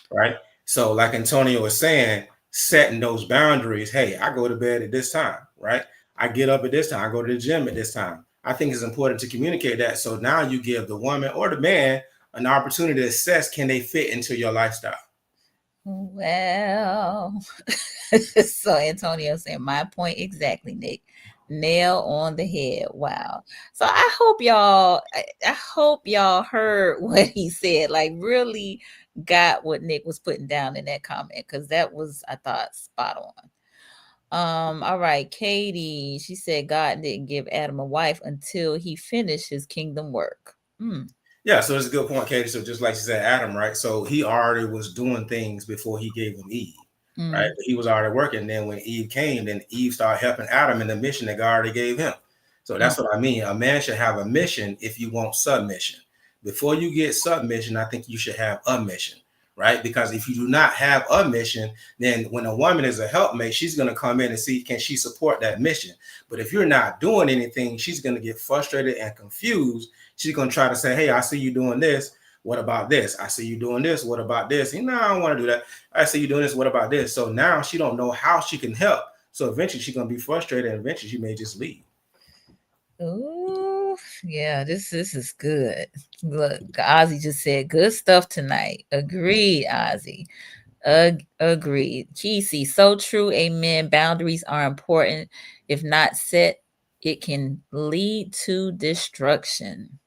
Right. So like Antonio was saying, setting those boundaries. Hey, I go to bed at this time, right? I get up at this time, I go to the gym at this time. I think it's important to communicate that. So now you give the woman or the man an opportunity to assess, can they fit into your lifestyle? Well, so Antonio said, my point exactly, Nick. Nail on the head. Wow. So I hope y'all heard what he said. Like really got what Nick was putting down in that comment, because that was, I thought, spot on. All right, Katie. She said God didn't give Adam a wife until he finished his kingdom work. Yeah, so it's a good point, Katie. So just like you said, Adam, right? So he already was doing things before he gave him Eve, right? Mm. He was already working. Then when Eve came, then Eve started helping Adam in the mission that God already gave him. So Mm. that's what I mean. A man should have a mission if you want submission. Before you get submission, I think you should have a mission, right? Because if you do not have a mission, then when a woman is a helpmate, she's going to come in and see, can she support that mission? But if you're not doing anything, she's going to get frustrated and confused. She's going to try to say, hey, I see you doing this. What about this? I see you doing this. What about this? You know, I don't want to do that. I see you doing this. What about this? So now she don't know how she can help. So eventually she's going to be frustrated, and eventually she may just leave. Ooh, yeah, this is good. Look, Ozzy just said good stuff tonight. Agreed, Ozzy. Agreed. Kesey, so true. Amen. Boundaries are important. If not set, it can lead to destruction.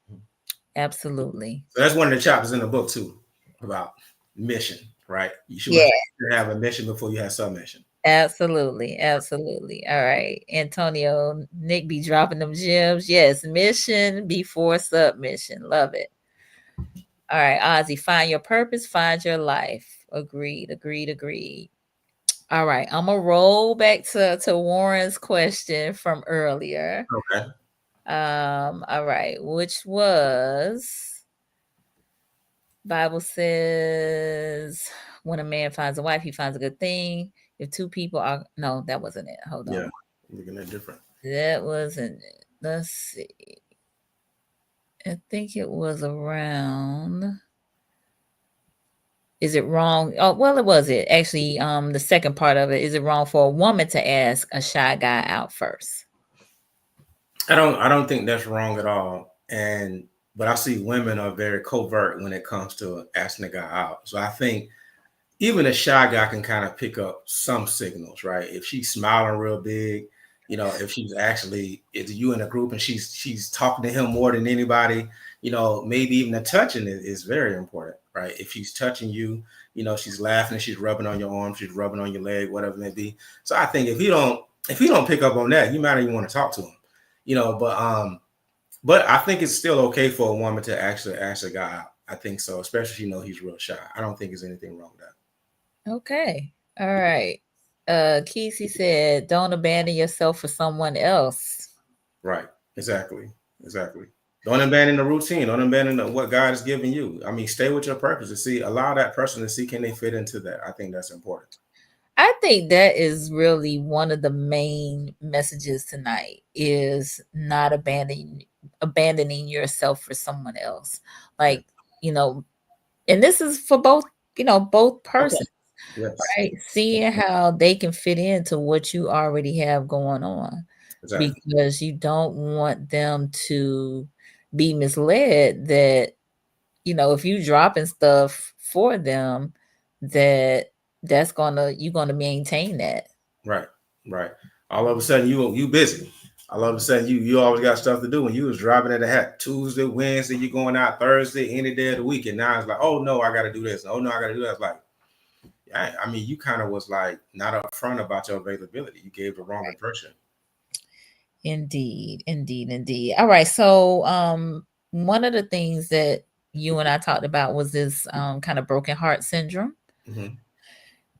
Absolutely. So that's one of the chapters in the book too, about mission, right? You should Yeah, have a mission before you have submission. absolutely. Absolutely. All right. Antonio, Nick be dropping them gems. Yes, mission before submission. Love it. All right, Ozzy, find your purpose, find your life. Agreed, agreed, agreed. All right, I'm gonna roll back to Warren's question from earlier. Okay. All right, which was Bible says when a man finds a wife, he finds a good thing. If two people are no, that wasn't it. Hold Yeah. on. Looking at different. That wasn't it. Let's see. I think it was around. Is it wrong? Oh, well, it was it. Actually, the second part of it, is it wrong for a woman to ask a shy guy out first? I don't think that's wrong at all. And but I see women are very covert when it comes to asking a guy out. So I think even a shy guy can kind of pick up some signals, right? If she's smiling real big, if she's actually is you in a group and she's talking to him more than anybody, maybe even the touching is very important, right? If she's touching you, she's laughing, she's rubbing on your arm, she's rubbing on your leg, whatever it may be. So I think if you don't pick up on that, you might not even want to talk to him, but I think it's still okay for a woman to actually ask a guy out. I think so, especially if you know he's real shy. I don't think there's anything wrong with that. Okay. All right. Kesey said, don't abandon yourself for someone else. Right. Exactly. Don't abandon the routine. Don't abandon what God has given you. I mean, stay with your purpose and see, allow that person to see, can they fit into that? I think that's important. I think that is really one of the main messages tonight is not abandoning yourself for someone else. Like, you know, and this is for both Okay. persons. Yes. Right, seeing how they can fit into what you already have going on, Exactly. because you don't want them to be misled that, if you dropping stuff for them, that's you're gonna maintain that. Right. Right. All of a sudden you busy. All of a sudden you always got stuff to do. When you was driving at the hat Tuesday, Wednesday, you going out Thursday, any day of the week, and now it's like, oh no, I got to do this. Oh no, I got to do that. It's like, I mean, you kind of was like not upfront about your availability. You gave the wrong impression. Indeed, indeed, indeed. All right, so one of the things that you and I talked about was this kind of broken heart syndrome. Mm-hmm.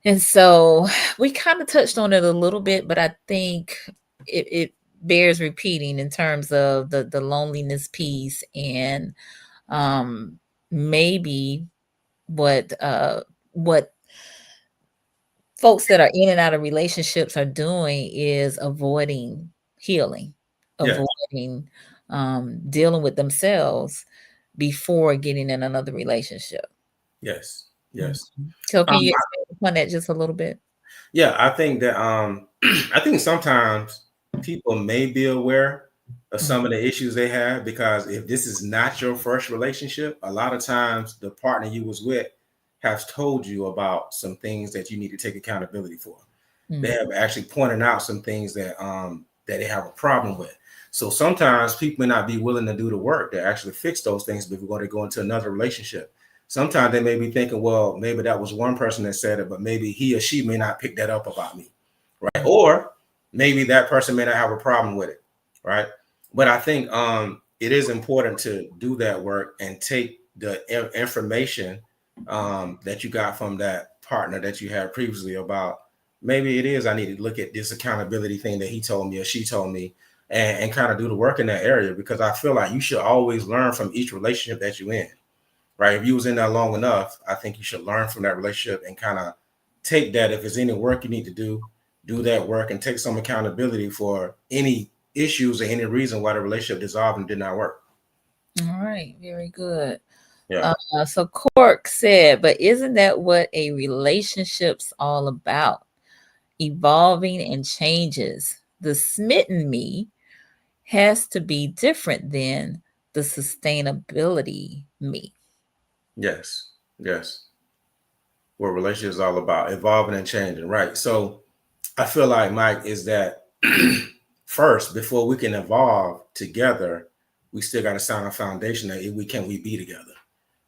And so we kind of touched on it a little bit, but I think it bears repeating in terms of the loneliness piece, and maybe what folks that are in and out of relationships are doing is avoiding healing, Yeah. avoiding dealing with themselves before getting in another relationship. Yes. Mhm. Yes. So can Um, you expand upon that just a little bit? Yeah, I think that I think sometimes people may be aware of Mhm. some of the issues they have, because if this is not your first relationship, a lot of times the partner you was with has told you about some things that you need to take accountability for. They have actually pointed out some things that they have a problem with. So sometimes people may not be willing to do the work to actually fix those things before they go into another relationship. Sometimes they may be thinking, well, maybe that was one person that said it, but maybe he or she may not pick that up about me. right? Or maybe that person may not have a problem with it, right? But I think it is important to do that work and take the information that you got from that partner that you had previously about maybe it is I need to look at this accountability thing that he told me or she told me and kind of do the work in that area, because I feel like you should always learn from each relationship that you're in, right? If you was in there long enough, I think you should learn from that relationship and kind of take that. If there's any work you need to do that work and take some accountability for any issues or any reason why the relationship dissolved and did not work. All right, very good. Yeah. So Cork said, but isn't that what a relationship's all about? Evolving and changes. The smitten me has to be different than the sustainability me. Yes. Yes. What relationship is all about, evolving and changing, right? So I feel like, Mike, is that first, before we can evolve together, we still got to sound a foundation that we be together,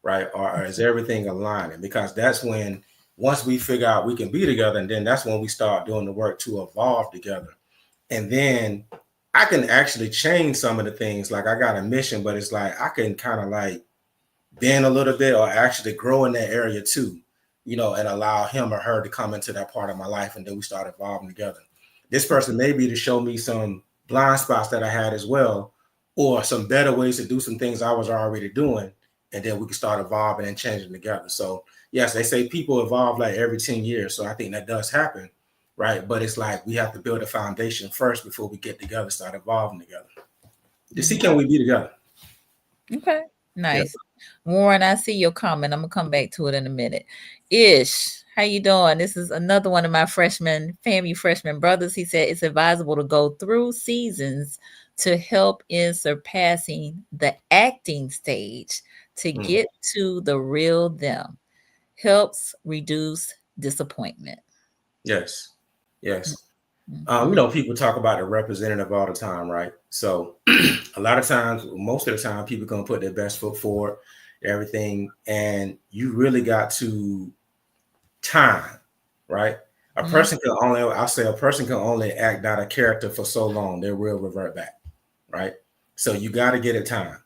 right? Or is everything aligning? Because that's when, once we figure out we can be together, and then that's when we start doing the work to evolve together. And then I can actually change some of the things. Like I got a mission, but it's like I can kind of like bend a little bit or actually grow in that area too, and allow him or her to come into that part of my life. And then we start evolving together. This person may be to show me some blind spots that I had as well, or some better ways to do some things I was already doing. And then we can start evolving and changing together. So yes, they say people evolve like every 10 years. So I think that does happen, right? But it's like we have to build a foundation first before we get together, start evolving together. To see can we be together? Okay, nice. Warren, I see your comment. I'm gonna come back to it in a minute. Ish, how you doing? This is another one of my family freshman brothers. He said it's advisable to go through seasons to help in surpassing the acting stage to get to the real them. Helps reduce disappointment. Yes. People talk about the representative all the time, right? So a lot of times, most of the time, people gonna put their best foot forward, everything, and you really got to time, right? A person can only act out a character for so long, they will revert back, right? So you got to get it time.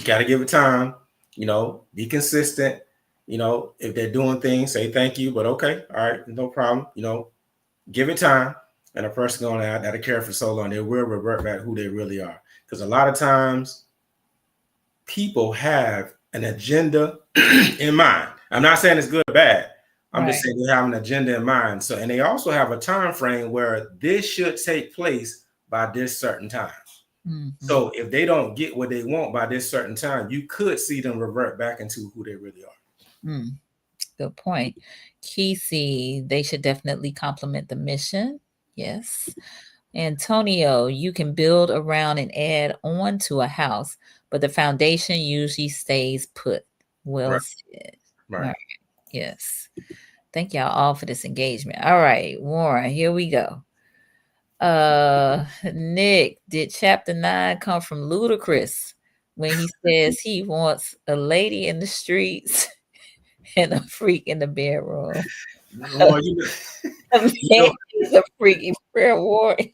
Got to give it time, be consistent. If they're doing things, say thank you, but okay, all right, no problem. Give it time. And a person going to act out a character for so long, they will revert back who they really are. Because a lot of times people have an agenda in mind. I'm not saying it's good or bad. I'm just saying they have an agenda in mind. So, and they also have a time frame where this should take place by this certain time. So if they don't get what they want by this certain time, you could see them revert back into who they really are. Good point. Kesey, they should definitely complement the mission. Yes. Antonio, you can build around and add on to a house, but the foundation usually stays put. Well said. Right. All right. Yes. Thank y'all all for this engagement. All right, Warren, here we go. Nick, did chapter 9 come from Ludacris when he says he wants a lady in the streets and a freak in the bedroom? Well, He's a freaky prayer warrior.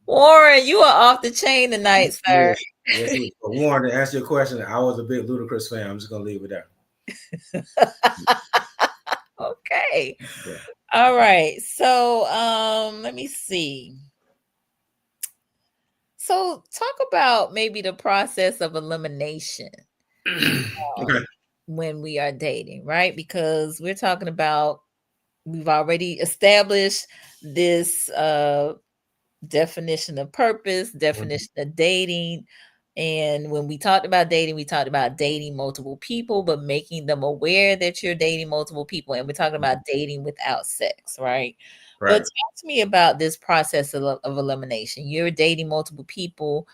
Warren, you are off the chain tonight, sir. Yes. Warren, to answer your question, I was a big Ludacris fan. I'm just gonna leave it there. Okay. Yeah. All right. So let me see. So talk about maybe the process of elimination when we are dating, right? Because we're talking about, we've already established this definition of purpose, definition of dating. And when we talked about dating, we talked about dating multiple people, but making them aware that you're dating multiple people. And we're talking about dating without sex, right? But talk to me about this process of elimination. You're dating multiple people,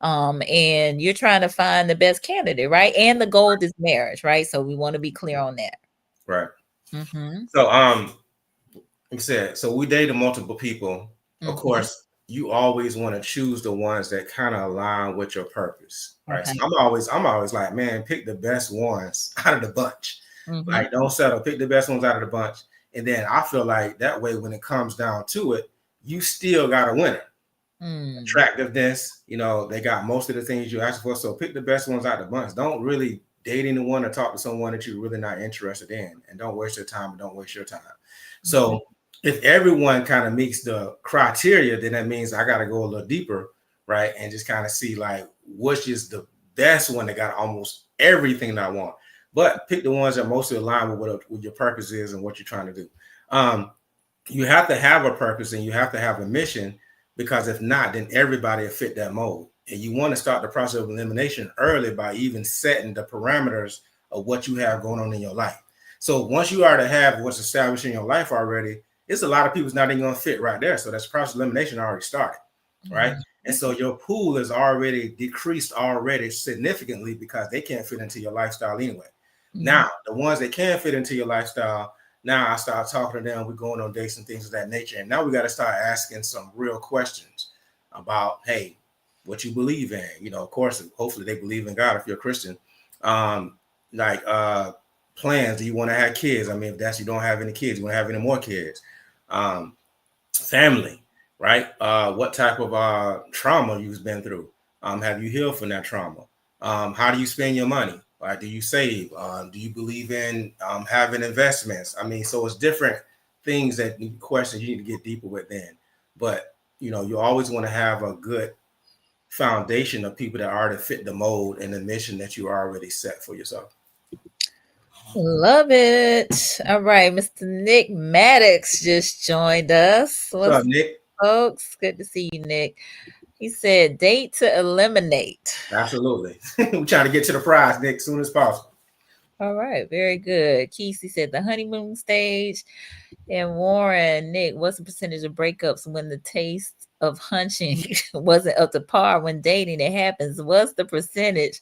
and you're trying to find the best candidate, right? And the goal is marriage, right? So we want to be clear on that. Right. So, like I said, so we dated multiple people. Of course, you always want to choose the ones that kind of align with your purpose, right? Okay. So I'm always like, man, pick the best ones out of the bunch. Like, don't settle. Pick the best ones out of the bunch. And then I feel like that way, when it comes down to it, you still got a winner. Attractiveness, they got most of the things you ask for. So pick the best ones out the bunch. Don't really date anyone or talk to someone that you're really not interested in, and don't waste your time and don't waste your time. So if everyone kind of meets the criteria, then that means I got to go a little deeper, right? And just kind of see like which is the best one that got almost everything that I want. But pick the ones that mostly align with what your purpose is and what you're trying to do. You have to have a purpose and you have to have a mission, because if not, then everybody will fit that mold. And you want to start the process of elimination early by even setting the parameters of what you have going on in your life. So once you already have what's established in your life already, it's a lot of people's not even going to fit right there. So that's process of elimination already started, right? And so your pool is already decreased already significantly because they can't fit into your lifestyle anyway. Now, the ones that can fit into your lifestyle, now I start talking to them. We're going on dates and things of that nature. And now we got to start asking some real questions about, hey, what you believe in. Of course, hopefully they believe in God if you're a Christian. Plans. Do you want to have kids? I mean, if that's you don't have any kids, you want to have any more kids? Family, right? What type of trauma you've been through? Have you healed from that trauma? How do you spend your money? Right? Do you save? Do you believe in having investments? I mean, so it's different things questions you need to get deeper with then. But, you always want to have a good foundation of people that already fit the mold and the mission that you already set for yourself. Love it. All right. Mr. Nick Maddox just joined us. What's up, Nick? Folks, good to see you, Nick. He said, date to eliminate. Absolutely. We're trying to get to the prize, Nick, as soon as possible. All right. Very good. Kesey said the honeymoon stage. And Warren, Nick, what's the percentage of breakups when the taste of hunching wasn't up to par when dating? It happens. What's the percentage?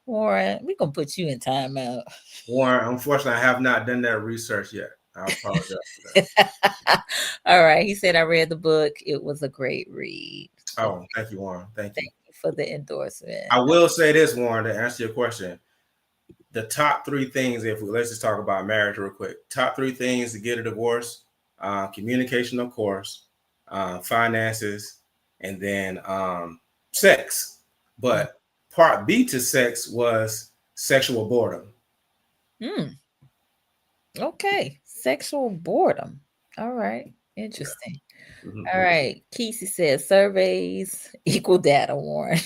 Warren, we're going to put you in timeout. Warren, unfortunately, I have not done that research yet. I apologize for that. All right. He said, I read the book. It was a great read. Oh, thank you, Warren. Thank you for the endorsement. I will say this, Warren, to answer your question. The top 3 things, let's just talk about marriage real quick. Top 3 things to get a divorce: communication, of course, finances, and then sex. But part B to sex was sexual boredom. Okay. Sexual boredom. All right. Interesting. All right. Kesey says surveys equal data, Warren.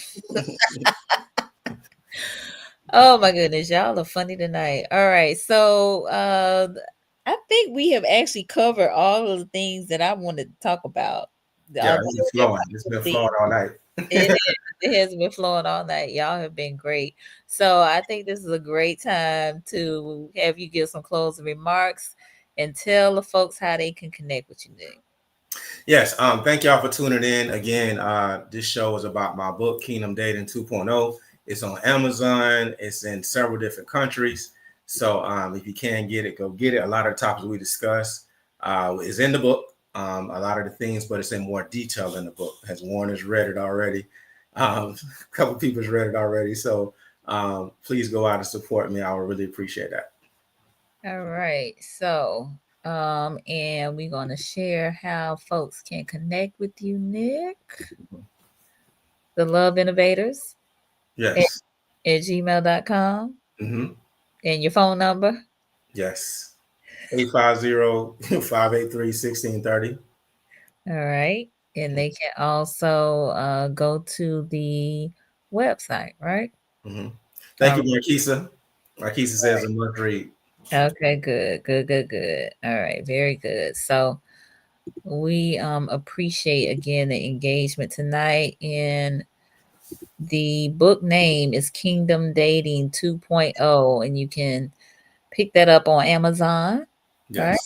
Oh my goodness, y'all are funny tonight. All right. So I think we have actually covered all of the things that I wanted to talk about. Yeah, it's flowing. It's been flowing all night. It has been flowing all night. Y'all have been great. So I think this is a great time to have you give some closing remarks and tell the folks how they can connect with you, Nick. Yes. Thank y'all for tuning in. Again, this show is about my book, Kingdom Dating 2.0. It's on Amazon. It's in several different countries. So if you can get it, go get it. A lot of the topics we discuss is in the book. A lot of the things, but it's in more detail in the book. As Warren has read it already. A couple of people has read it already. So please go out and support me. I would really appreciate that. All right. So and we're going to share how folks can connect with you, Nick. The Love Innovators. Yes. At gmail.com. And your phone number? Yes. 850-583-1630. All right. And they can also go to the website, right? Thank you, Marquisa. Marquisa says a must read. Okay, good. All right, very good. So we appreciate again the engagement tonight. And the book name is Kingdom Dating 2.0, and you can pick that up on Amazon. Yes.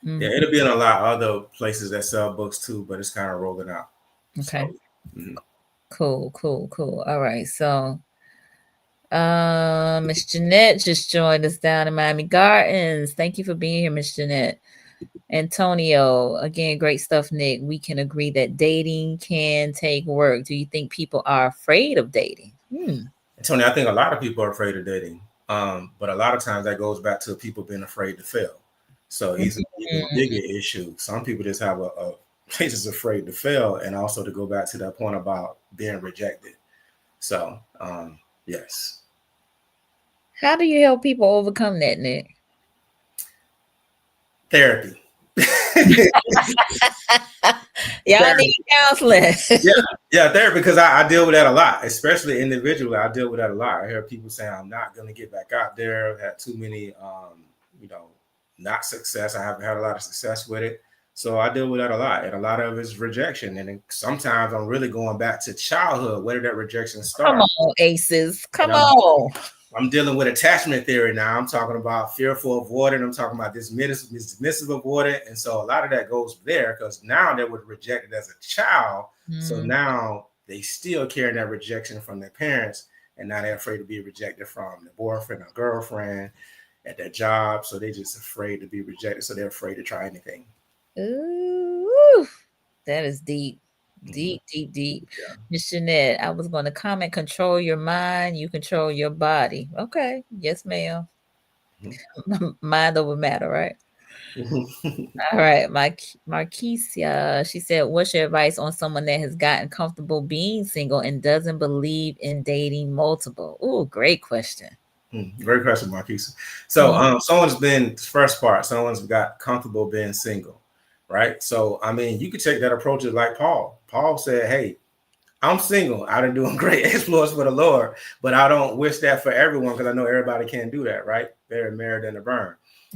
Right? Yeah, it'll be in a lot of other places that sell books too, but it's kind of rolling out. Okay. So, Cool. All right. So Miss Jeanette just joined us down in Miami Gardens. Thank you for being here, Miss Jeanette. Antonio, again, great stuff, Nick. We can agree that dating can take work. Do you think people are afraid of dating? Antonio, I think a lot of people are afraid of dating. But a lot of times that goes back to people being afraid to fail. So he's an even bigger issue. Some people just have a they're just afraid to fail, and also to go back to that point about being rejected. So yes, How do you help people overcome that, Nick? therapy. Y'all Therapy. need counseling. Yeah, yeah, therapy, because I deal with that a lot, especially individually. I deal with that a lot. I hear people saying I'm not going to get back out there. I've had too many, you know, not success. I haven't had a lot of success with it. So I deal with that a lot, and a lot of it's rejection. And then sometimes I'm really going back to childhood. Where did that rejection Come start? on, aces. And Come on. I'm dealing with attachment theory now. I'm talking about fearful avoidant. I'm talking about dismissive avoidant. And so a lot of that goes there because now they were rejected as a child. So now they still carrying that rejection from their parents. And now they're afraid to be rejected from their boyfriend or girlfriend at their job. So they're just afraid to be rejected. So they're afraid to try anything. Ooh, that is deep. Deep, deep, deep. Yeah. Miss Jeanette, I was going to comment, control your mind, you control your body. Okay. Yes, ma'am. Mind over matter, right? All right. Marquisia, she said, what's your advice on someone that has gotten comfortable being single and doesn't believe in dating multiple? Oh, great question. Great question, Marquise. So someone's been, first part, someone's got comfortable being single, right? So, I mean, you could take that approach like Paul. Paul said, hey, I'm single. I've been doing great exploits for the Lord, but I don't wish that for everyone because I know everybody can't do that, right? They're married and a burn.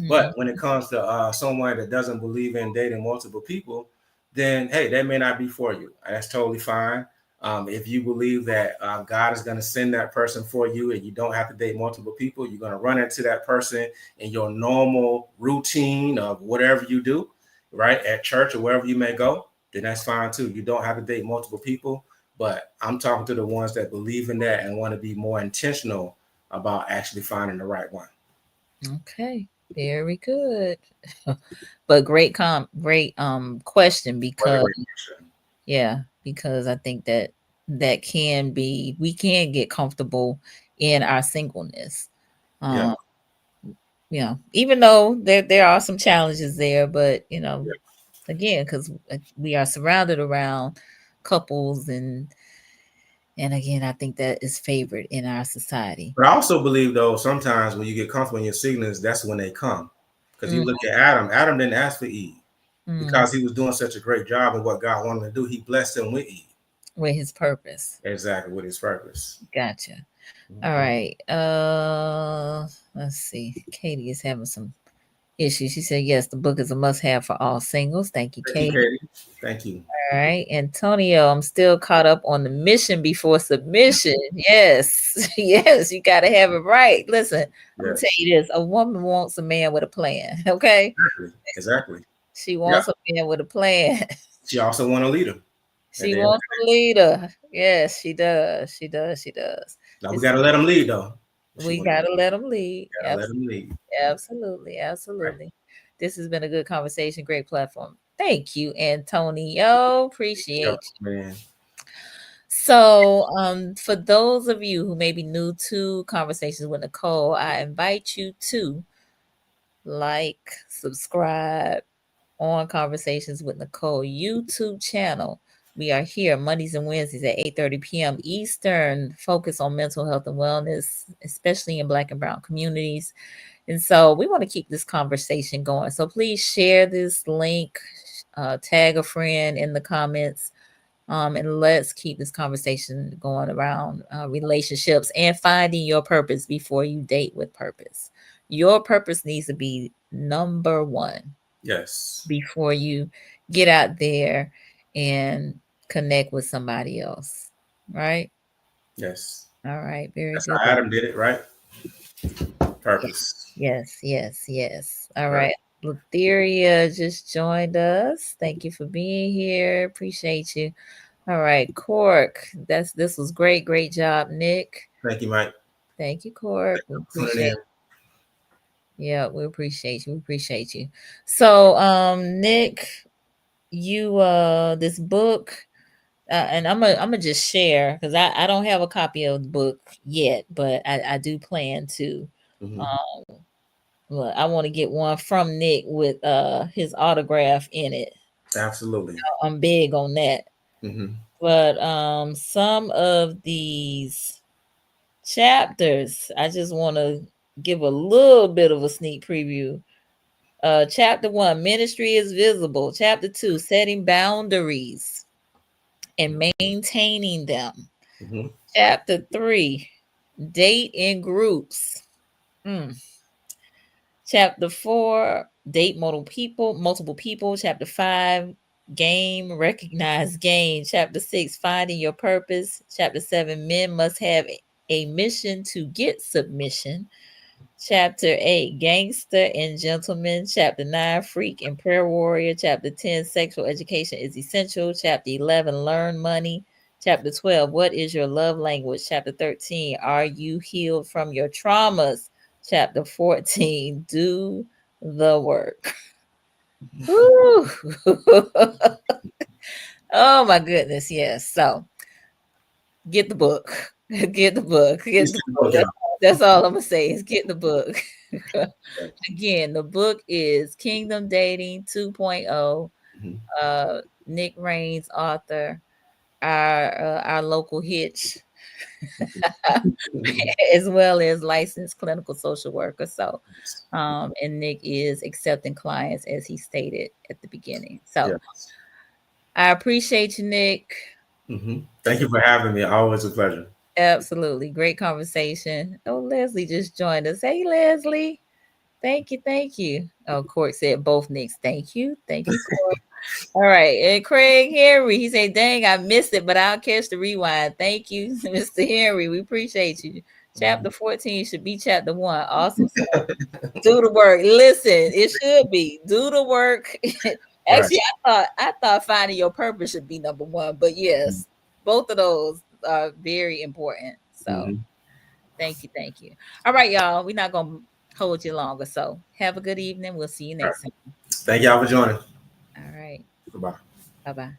But when it comes to someone that doesn't believe in dating multiple people, then hey, that may not be for you. That's totally fine. If you believe that God is going to send that person for you and you don't have to date multiple people, you're going to run into that person in your normal routine of whatever you do, right? At church or wherever you may go, then that's fine too. You don't have to date multiple people. But I'm talking to the ones that believe in that and want to be more intentional about actually finding the right one. Okay, very good. But great question because because I think that we can get comfortable in our singleness. Even though there are some challenges there, but again, because we are surrounded around couples and again, I think that is favored in our society. But I also believe, though, sometimes when you get comfortable in your signals, that's when they come. Because you look at Adam. Adam didn't ask for Eve because he was doing such a great job of what God wanted to do. He blessed him with Eve. With his purpose. Exactly, with his purpose. Gotcha. All right. Let's see. Katie is having some issues. She said, yes, the book is a must-have for all singles. Thank you, Katie. Thank you. All right. Antonio, I'm still caught up on the mission before submission. Yes. Yes, you got to have it right. Listen, I'm going to tell you this. A woman wants a man with a plan. Okay? Exactly. She wants a man with a plan. She also wants a leader. She wants a leader. Yes, she does. She does. She does. Now we got to let them lead, though. We got to let them lead. Let them lead. Absolutely. Absolutely. Right. This has been a good conversation. Great platform. Thank you, Antonio. Appreciate you. Man. So, for those of you who may be new to Conversations with Nicole, I invite you to like, subscribe on Conversations with Nicole YouTube channel. We are here Mondays and Wednesdays at 8:30 p.m. Eastern, focus on mental health and wellness, especially in Black and Brown communities. And so we want to keep this conversation going. So please share this link, tag a friend in the comments, and let's keep this conversation going around relationships and finding your purpose before you date with purpose. Your purpose needs to be number one. Yes. Before you get out there and connect with somebody else. Right? Yes. All right. Very That's good. How Adam did it, right? Purpose. Yes. All right. Lutheria just joined us. Thank you for being here. Appreciate you. All right, Cork. This was great. Great job, Nick. Thank you, Mike. Thank you, Cork. We appreciate Yeah, we appreciate you. We appreciate you. So, Nick, you this book, and I'm gonna just share because I don't have a copy of the book yet, but I do plan to But I want to get one from Nick with his autograph in it. Absolutely. I'm big on that. Mm-hmm. But some of these chapters, I just want to give a little bit of a sneak preview. Chapter 1, ministry is visible. Chapter 2, setting boundaries and maintaining them. Mm-hmm. Chapter 3, date in groups. Chapter 4, date multiple people. Chapter 5, game, recognize game. Chapter 6, finding your purpose. Chapter 7, men must have a mission to get submission. Chapter 8, gangster and gentleman. Chapter 9, freak and prayer warrior. Chapter 10, sexual education is essential. Chapter 11, learn money. Chapter 12, what is your love language? Chapter 13, are you healed from your traumas? Chapter 14, do the work. Woo. Oh my goodness, yes. So get the book. Get the book. Get the book. That's all I'm gonna say is get the book. Again, the book is Kingdom Dating 2.0. Nick Raines, author, our local hitch, as well as licensed clinical social worker. So, and Nick is accepting clients as he stated at the beginning. So, I appreciate you, Nick. Mm-hmm. Thank you for having me. Always a pleasure. Absolutely. Great conversation. Oh, Leslie just joined us. Hey, Leslie. Thank you. Thank you. Oh, Court said both Nicks. Thank you. Thank you, Court. All right. And Craig Henry, he said, dang, I missed it, but I'll catch the rewind. Thank you, Mr. Henry. We appreciate you. Chapter 14 should be chapter 1. Awesome. Do the work. Listen, it should be. Do the work. Actually, I thought finding your purpose should be number 1, but yes, both of those are very important. So thank you. Thank you. All right, y'all. We're not gonna hold you longer. So have a good evening. We'll see you next time. Thank y'all for joining. All right. Goodbye. Bye-bye.